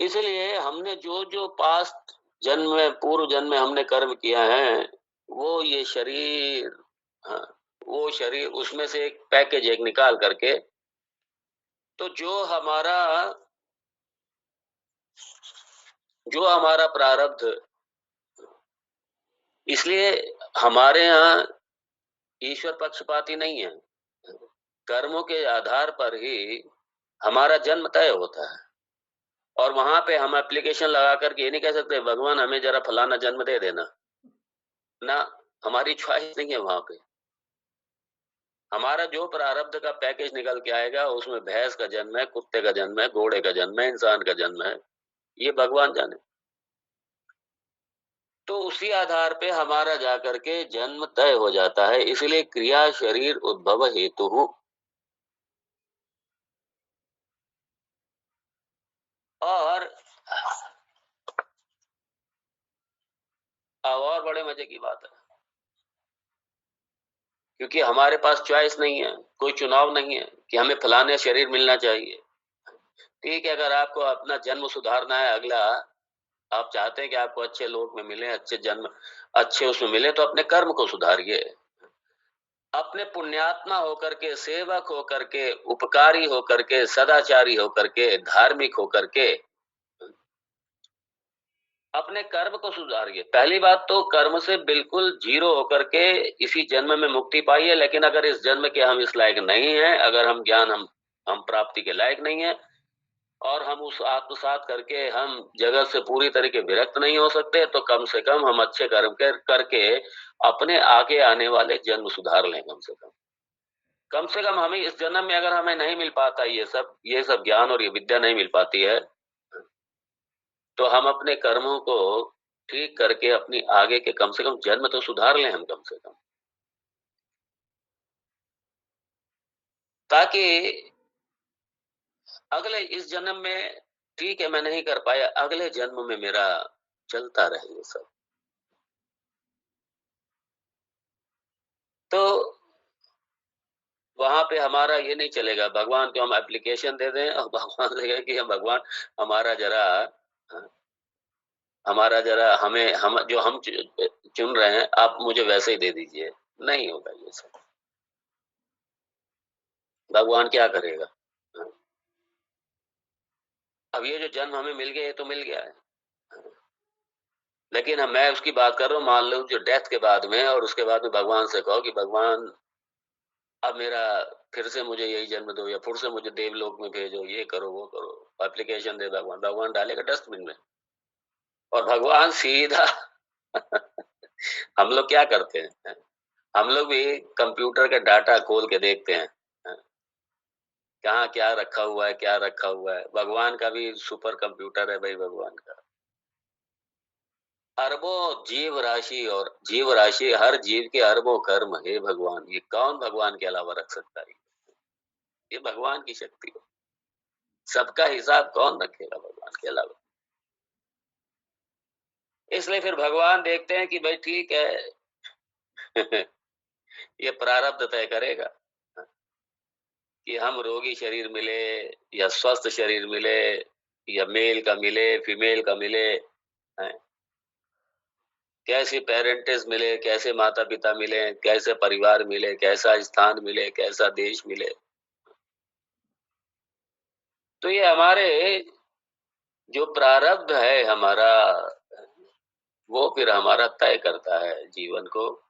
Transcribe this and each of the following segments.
इसलिए हमने जो पास्ट जन्म में, पूर्व जन्म में हमने कर्म किया है, वो ये शरीर, हाँ, वो शरीर उसमें से एक पैकेज एक निकाल करके, तो जो हमारा प्रारब्ध, इसलिए हमारे यहाँ ईश्वर पक्षपाती नहीं है। कर्मों के आधार पर ही हमारा जन्म तय होता है, और वहां पे हम एप्लीकेशन लगा करके ये नहीं कह सकते भगवान हमें जरा फलाना जन्म दे देना, ना, हमारी च्वाइस नहीं है वहां पे। हमारा जो प्रारब्ध का पैकेज निकल के आएगा उसमें भैंस का जन्म है, कुत्ते का जन्म है, घोड़े का जन्म है, इंसान का जन्म है, ये भगवान जाने। तो उसी आधार पे हमारा जाकर के जन्म तय हो जाता है। इसलिए क्रिया शरीर उद्भव हेतु, और अब और बड़े मजे की बात है, क्योंकि हमारे पास चॉइस नहीं है, कोई चुनाव नहीं है कि हमें फलाने शरीर मिलना चाहिए। ठीक है, अगर आपको अपना जन्म सुधारना है, अगला आप चाहते हैं कि आपको अच्छे लोक में मिले, अच्छे जन्म, अच्छे उसमें मिले, तो अपने कर्म को सुधारिए। अपने पुण्यात्मा होकर के, सेवक होकर के, उपकारी होकर के, सदाचारी होकर के, धार्मिक होकर के अपने कर्म को सुधारिए। पहली बात तो कर्म से बिल्कुल जीरो होकर के इसी जन्म में मुक्ति पाइए। लेकिन अगर इस जन्म के हम इस लायक नहीं हैं, अगर हम ज्ञान हम प्राप्ति के लायक नहीं है, और हम उस आत्मसात करके हम जगत से पूरी तरीके विरक्त नहीं हो सकते, तो कम से कम हम अच्छे कर्म करके अपने आगे आने वाले जन्म सुधार लें। कम से कम हमें इस जन्म में अगर हमें नहीं मिल पाता ये सब ज्ञान और ये विद्या नहीं मिल पाती है, तो हम अपने कर्मों को ठीक करके अपनी आगे के कम से कम जन्म तो सुधार लें हम, कम से कम, ताकि अगले इस जन्म में, ठीक है मैं नहीं कर पाया, अगले जन्म में मेरा चलता रहे ये सब। तो वहां पे हमारा ये नहीं चलेगा भगवान को हम एप्लीकेशन दे दें और भगवान से कहें कि भगवान हमारा जरा, हाँ, हमारा जरा हमें, हम जो हम चुन रहे हैं आप मुझे वैसे ही दे दीजिए। नहीं होगा ये सब। भगवान क्या करेगा? हाँ, अब ये जो जन्म हमें मिल गया, ये तो मिल गया है, लेकिन मैं उसकी बात कर रहा हूँ, मान लो जो डेथ के बाद में, और उसके बाद में भगवान से कहो कि भगवान अब मेरा फिर से मुझे यही जन्म दो, या फिर से मुझे देवलोक में भेजो, ये करो वो करो, एप्लीकेशन दे भगवान, भगवान डालेगा डस्टबिन में, और भगवान सीधा हम लोग क्या करते हैं, हम लोग भी कंप्यूटर का डाटा खोल के देखते हैं, कहाँ क्या रखा हुआ है, क्या रखा हुआ है। भगवान का भी सुपर कंप्यूटर है भाई, भगवान का अरबों जीव राशि, हर जीव के अरबों कर्म। हे भगवान, ये कौन भगवान के अलावा रख सकता है? ये भगवान की शक्ति है। सबका हिसाब कौन रखेगा भगवान के अलावा? इसलिए फिर भगवान देखते हैं कि भाई ठीक है ये प्रारब्ध तय करेगा कि हम रोगी शरीर मिले या स्वस्थ शरीर मिले, या मेल का मिले, फीमेल का मिले, हैं? कैसे पेरेंट्स मिले, कैसे माता पिता मिले, कैसे परिवार मिले, कैसा स्थान मिले, कैसा देश मिले। तो ये हमारे जो प्रारब्ध है हमारा, वो फिर हमारा तय करता है जीवन को।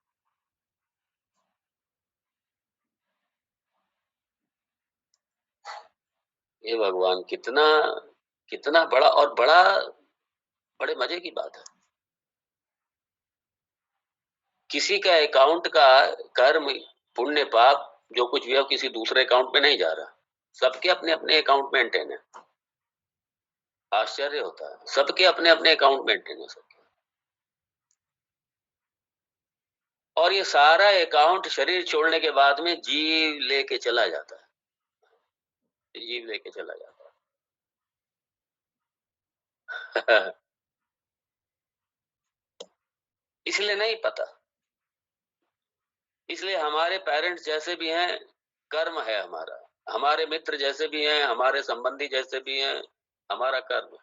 ये भगवान कितना कितना बड़ा, और बड़े मजे की बात है, किसी का अकाउंट का कर्म, पुण्य पाप जो कुछ भी है वो किसी दूसरे अकाउंट में नहीं जा रहा, सबके अपने अपने अकाउंट मेंटेन है। आश्चर्य होता है, सबके अपने अपने अकाउंट मेंटेन है सबके। और ये सारा अकाउंट शरीर छोड़ने के बाद में जीव लेके चला जाता है, जीव लेके चला जाता है इसलिए नहीं पता। इसलिए हमारे पेरेंट्स जैसे भी हैं, कर्म है हमारा, हमारे मित्र जैसे भी हैं, हमारे संबंधी जैसे भी हैं, हमारा कर्म है।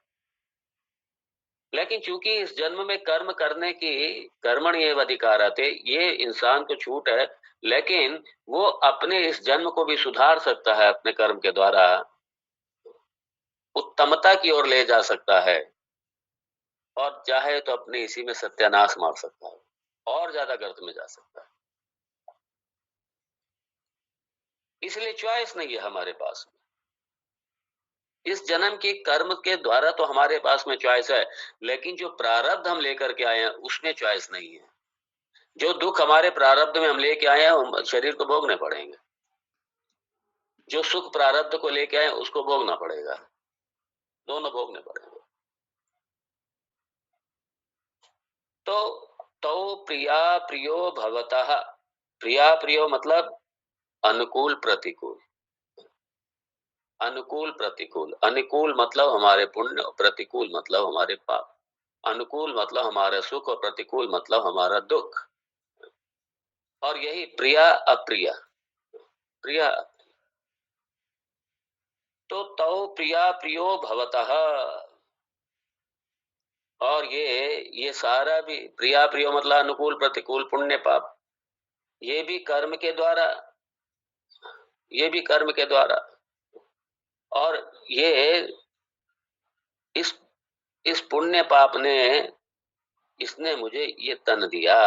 लेकिन चूंकि इस जन्म में कर्म करने की कर्मण्येव अधिकारते, ये इंसान को छूट है, लेकिन वो अपने इस जन्म को भी सुधार सकता है अपने कर्म के द्वारा, उत्तमता की ओर ले जा सकता है, और चाहे तो अपने इसी में सत्यानाश मार सकता है, और ज्यादा गर्त में जा सकता है। इसलिए चॉइस नहीं है हमारे पास। इस जन्म के कर्म के द्वारा तो हमारे पास में चॉइस है, लेकिन जो प्रारब्ध हम लेकर के आए हैं उसमें चॉइस नहीं है। जो दुख हमारे प्रारब्ध में हम लेके आए हैं हम शरीर को भोगने पड़ेंगे, जो सुख प्रारब्ध को लेके आए उसको भोगना पड़ेगा, दोनों भोगने पड़ेंगे। तो तो प्रिया प्रियो भवतः, प्रिया प्रियो मतलब अनुकूल प्रतिकूल, अनुकूल प्रतिकूल, अनुकूल मतलब हमारे पुण्य, प्रतिकूल मतलब हमारे पाप, अनुकूल मतलब हमारा सुख और प्रतिकूल मतलब हमारा दुख। और यही प्रिया अप्रिया, प्रिया, तो तौ प्रिया प्रियो भवतः, और ये सारा भी प्रिया प्रियो मतलब अनुकूल प्रतिकूल पुण्य पाप, ये भी कर्म के द्वारा, ये भी कर्म के द्वारा। और ये इस इस पुण्य पाप ने, इसने मुझे ये तन दिया,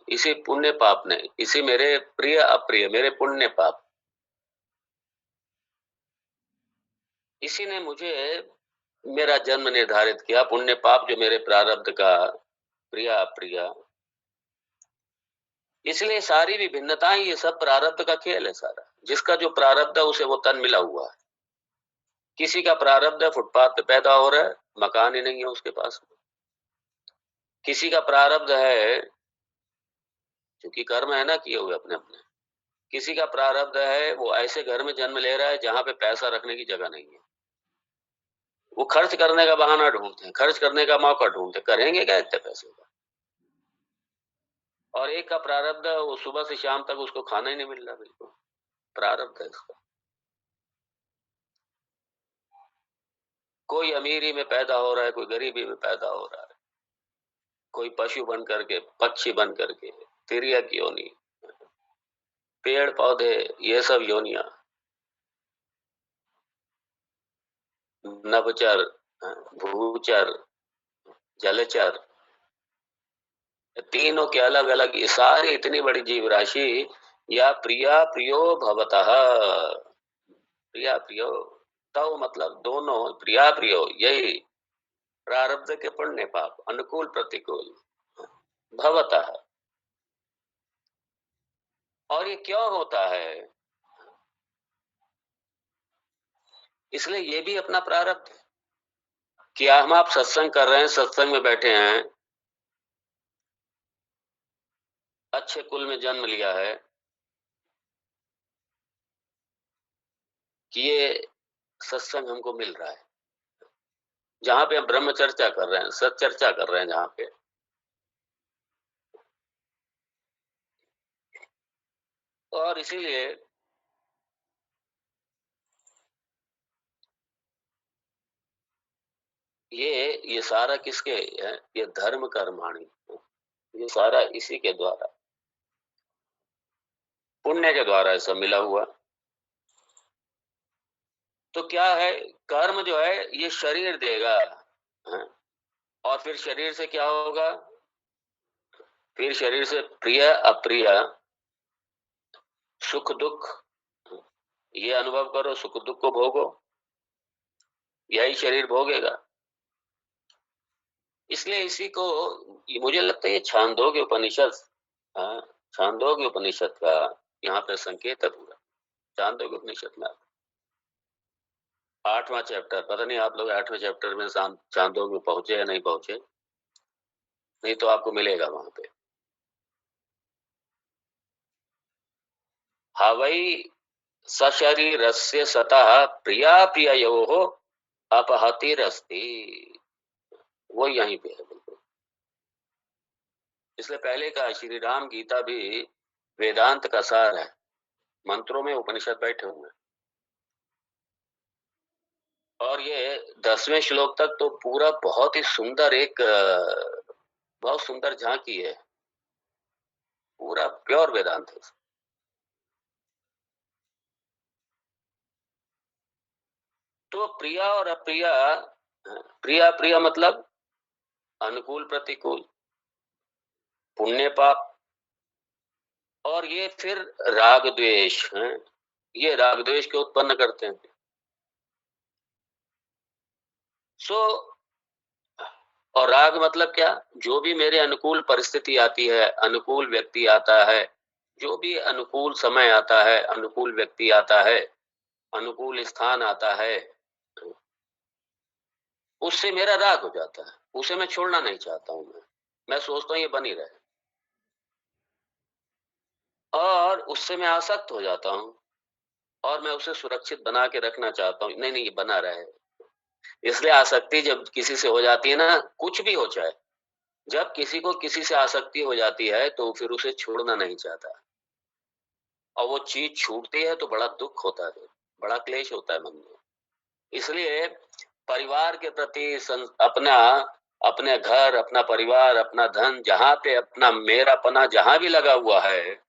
इसी पुण्य पाप ने, इसी मेरे प्रिय अप्रिय, मेरे पुण्य पाप, इसी ने मुझे मेरा जन्म निर्धारित किया। पुण्य पाप जो मेरे प्रारब्ध का प्रिय अप्रिय, इसलिए सारी विभिन्नताएं, ये सब प्रारब्ध का खेल है सारा। जिसका जो प्रारब्ध है उसे वो तन मिला हुआ है। किसी का प्रारब्ध है फुटपाथ पे पैदा हो रहा है, मकान ही नहीं है उसके पास। किसी का प्रारब्ध है, क्योंकि कर्म है ना किए हुए अपने अपने, किसी का प्रारब्ध है वो ऐसे घर में जन्म ले रहा है जहां पे पैसा रखने की जगह नहीं है, वो खर्च करने का बहाना ढूंढते हैं, खर्च करने का मौका ढूंढते, करेंगे क्या इतने पैसे का। और एक का प्रारब्ध है वो सुबह से शाम तक उसको खाना ही नहीं मिल रहा, बिल्कुल प्रारब्ध है इसका। कोई अमीरी में पैदा हो रहा है, कोई गरीबी में पैदा हो रहा है, कोई पशु बन करके, पक्षी बन करके, तिर्यक योनि, पेड़ पौधे, ये सब योनियां, नभचर, भूचर, जलचर, तीनों के अलग अलग, ये सारी इतनी बड़ी जीव राशि, या प्रिया प्रियो भवतः, प्रिया प्रियो, तव मतलब दोनों, प्रिया प्रियो यही प्रारब्ध के पुण्य पाप, अनुकूल प्रतिकूल भवतः। और ये क्यों होता है? इसलिए ये भी अपना प्रारब्ध है। क्या हम आप सत्संग कर रहे हैं, सत्संग में बैठे हैं, अच्छे कुल में जन्म लिया है, कि ये सत्संग हमको मिल रहा है, जहां पे हम ब्रह्म चर्चा कर रहे हैं, सत चर्चा कर रहे हैं, जहां पे, और इसीलिए ये सारा किसके है? ये धर्म कर्माणी, ये सारा इसी के द्वारा, पुण्य के द्वारा ये सब मिला हुआ। तो क्या है, कर्म जो है ये शरीर देगा, है? और फिर शरीर से क्या होगा? फिर शरीर से प्रिय अप्रिय, सुख दुख, ये अनुभव करो, सुख दुख को भोगो, यही शरीर भोगेगा। इसलिए इसी को, मुझे लगता है ये छांदोग्य उपनिषद, हाँ, छांदोग्य उपनिषद का यहाँ पे संकेत है पूरा, छांदोग्य उपनिषद में 8वां चैप्टर, पता नहीं आप लोग 8वें चैप्टर में छांदोग्य में पहुंचे या नहीं पहुंचे, नहीं तो आपको मिलेगा वहां पे। हवै सशरीरस्य सतः प्रिया प्रिययोः अपहतिरस्ति, वो यहीं पे है बिल्कुल। इसलिए पहले का श्री राम गीता भी वेदांत का सार है, मंत्रों में उपनिषद बैठे हुए हैं। और ये 10वें श्लोक तक तो पूरा बहुत ही सुंदर एक बहुत सुंदर झांकी है, पूरा प्योर वेदांत है। तो प्रिया और अप्रिया, प्रिया प्रिया मतलब अनुकूल प्रतिकूल, पुण्य पाप, और ये फिर राग द्वेष है, ये राग द्वेष के उत्पन्न करते हैं। सो और राग मतलब क्या, जो भी मेरे अनुकूल परिस्थिति आती है, अनुकूल व्यक्ति आता है, जो भी अनुकूल समय आता है, अनुकूल व्यक्ति आता है, अनुकूल स्थान आता है, उससे मेरा राग हो जाता है, उसे मैं छोड़ना नहीं चाहता हूं। मैं सोचता हूँ ये बनी रहे, और उससे मैं आसक्त हो जाता हूँ, और मैं उसे सुरक्षित बना के रखना चाहता हूँ, नहीं नहीं ये बना रहे। इसलिए आसक्ति जब किसी से हो जाती है ना, कुछ भी हो जाए, जब किसी को किसी से आसक्ति हो जाती है तो फिर उसे छोड़ना नहीं चाहता, और वो चीज छूटती है तो बड़ा दुख होता है, बड़ा क्लेश होता है मन में। इसलिए परिवार के प्रति अपना, अपने घर, अपना परिवार, अपना धन, जहां पे अपना मेरापना जहां भी लगा हुआ है,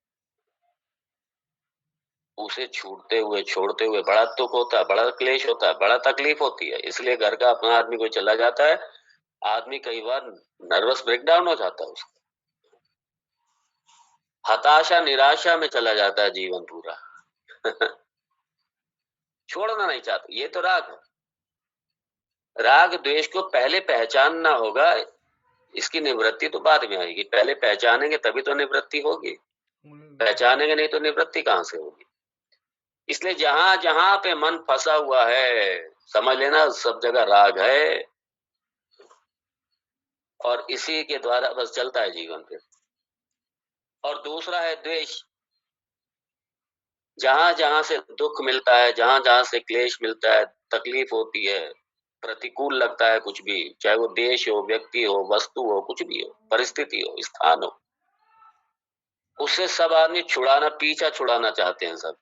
उसे छूटते हुए, छोड़ते हुए बड़ा दुख होता है, बड़ा क्लेश होता है, बड़ा तकलीफ होती है। इसलिए घर का अपना आदमी कोई चला जाता है, आदमी कई बार नर्वस ब्रेकडाउन हो जाता है, उसका हताशा निराशा में चला जाता है जीवन पूरा। छोड़ना नहीं चाहता, ये तो राग है। राग द्वेष को पहले पहचानना होगा, इसकी निवृत्ति तो बाद में आएगी। पहले पहचानेंगे तभी तो निवृत्ति होगी, पहचानेंगे नहीं तो निवृत्ति कहां से होगी। इसलिए जहां जहां पे मन फंसा हुआ है, समझ लेना सब जगह राग है, और इसी के द्वारा बस चलता है जीवन फिर। और दूसरा है द्वेष, जहां जहां से दुख मिलता है, जहां जहां से क्लेश मिलता है, तकलीफ होती है, प्रतिकूल लगता है कुछ भी, चाहे वो देश हो, व्यक्ति हो, वस्तु हो, कुछ भी हो, परिस्थिति हो, स्थान हो, उससे सब आदमी छुड़ाना, पीछा छुड़ाना चाहते हैं सब।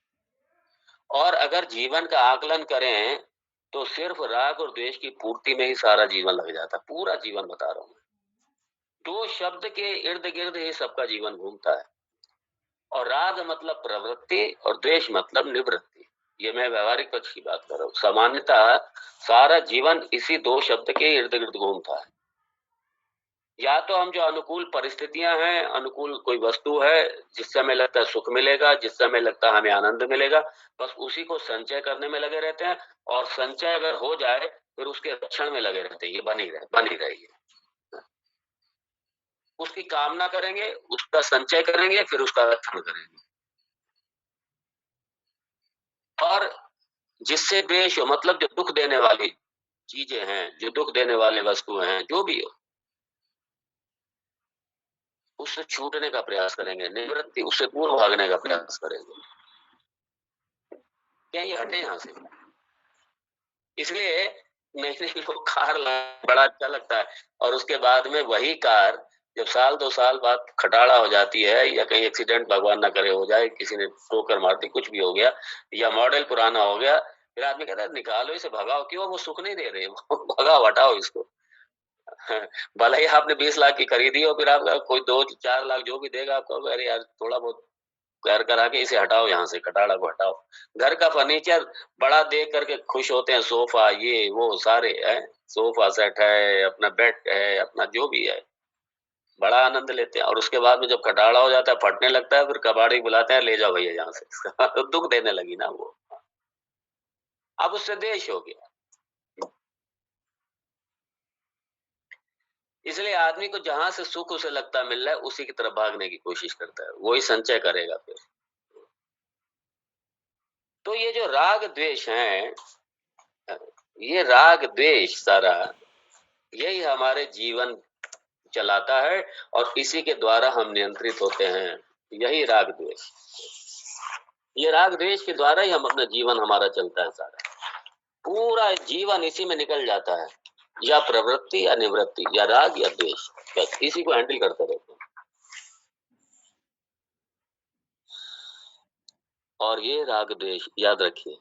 और अगर जीवन का आकलन करें तो सिर्फ राग और द्वेष की पूर्ति में ही सारा जीवन लग जाता है, पूरा जीवन बता रहा हूं। दो शब्द के इर्द गिर्द ही सबका जीवन घूमता है, और राग मतलब प्रवृत्ति और द्वेष मतलब निवृत्ति। ये मैं व्यवहारिक पक्ष की बात कर रहा हूँ। सामान्यतः सारा जीवन इसी दो शब्द के इर्द गिर्द घूमता है। या तो हम जो अनुकूल परिस्थितियां हैं, अनुकूल कोई वस्तु है जिससे हमें लगता है सुख मिलेगा, जिससे हमें लगता है हमें आनंद मिलेगा, बस उसी को संचय करने में लगे रहते हैं, और संचय अगर हो जाए फिर उसके रक्षण में लगे रहते हैं, ये बनी रही है। उसकी कामना करेंगे, उसका संचय करेंगे, फिर उसका रक्षण करेंगे। और जिससे द्वेष हो, मतलब जो दुख देने वाली चीजें हैं, जो दुख देने वाले वस्तुएं हैं, जो भी हो, उससे छूटने का प्रयास करेंगे, निवृत्ति, उससे दूर भागने का प्रयास करेंगे, क्या ये हटे यहाँ से। इसलिए नई नई लोग कार बड़ा अच्छा लगता है, और उसके बाद में वही कार जब साल 2 साल बाद खटाड़ा हो जाती है, या कहीं एक्सीडेंट भगवान ना करे हो जाए, किसी ने ठोकर मार दी, कुछ भी हो गया, या मॉडल पुराना हो गया, फिर आदमी कहता है निकालो इसे, भगाओ, क्यों, वो सुख नहीं दे रहे, वो भगाओ, हटाओ इसको। भले ही आपने 20 लाख की खरीदी हो, फिर आपका कोई 2-4 लाख जो भी देगा, आपको अरे यार थोड़ा बहुत कर करा के इसे हटाओ, यहाँ से खटाड़ा को हटाओ। घर का फर्नीचर बड़ा देख करके खुश होते हैं, सोफा ये वो सारे है, सोफा सेट है, अपना बेड है, अपना जो भी है, बड़ा आनंद लेते हैं, और उसके बाद में जब खटाड़ा हो जाता है, फटने लगता है, फिर कबाड़ी बुलाते हैं, ले जाओ भैया यहाँ से। तो दुख देने लगी ना वो, अब उससे देश हो गया। इसलिए आदमी को जहां से सुख उसे लगता मिल रहा है, उसी की तरफ भागने की कोशिश करता है, वही संचय करेगा फिर। तो ये जो राग द्वेष है, ये राग द्वेष सारा यही हमारे जीवन चलाता है, और इसी के द्वारा हम नियंत्रित होते हैं। यही राग द्वेष, ये राग द्वेष के द्वारा ही हम अपना जीवन हमारा चलता है, सारा पूरा जीवन इसी में निकल जाता है, या प्रवृत्ति या निवृत्ति, या राग या द्वेष, बस इसी को हैंडल करते रहते हैं। और ये राग द्वेष याद रखिए,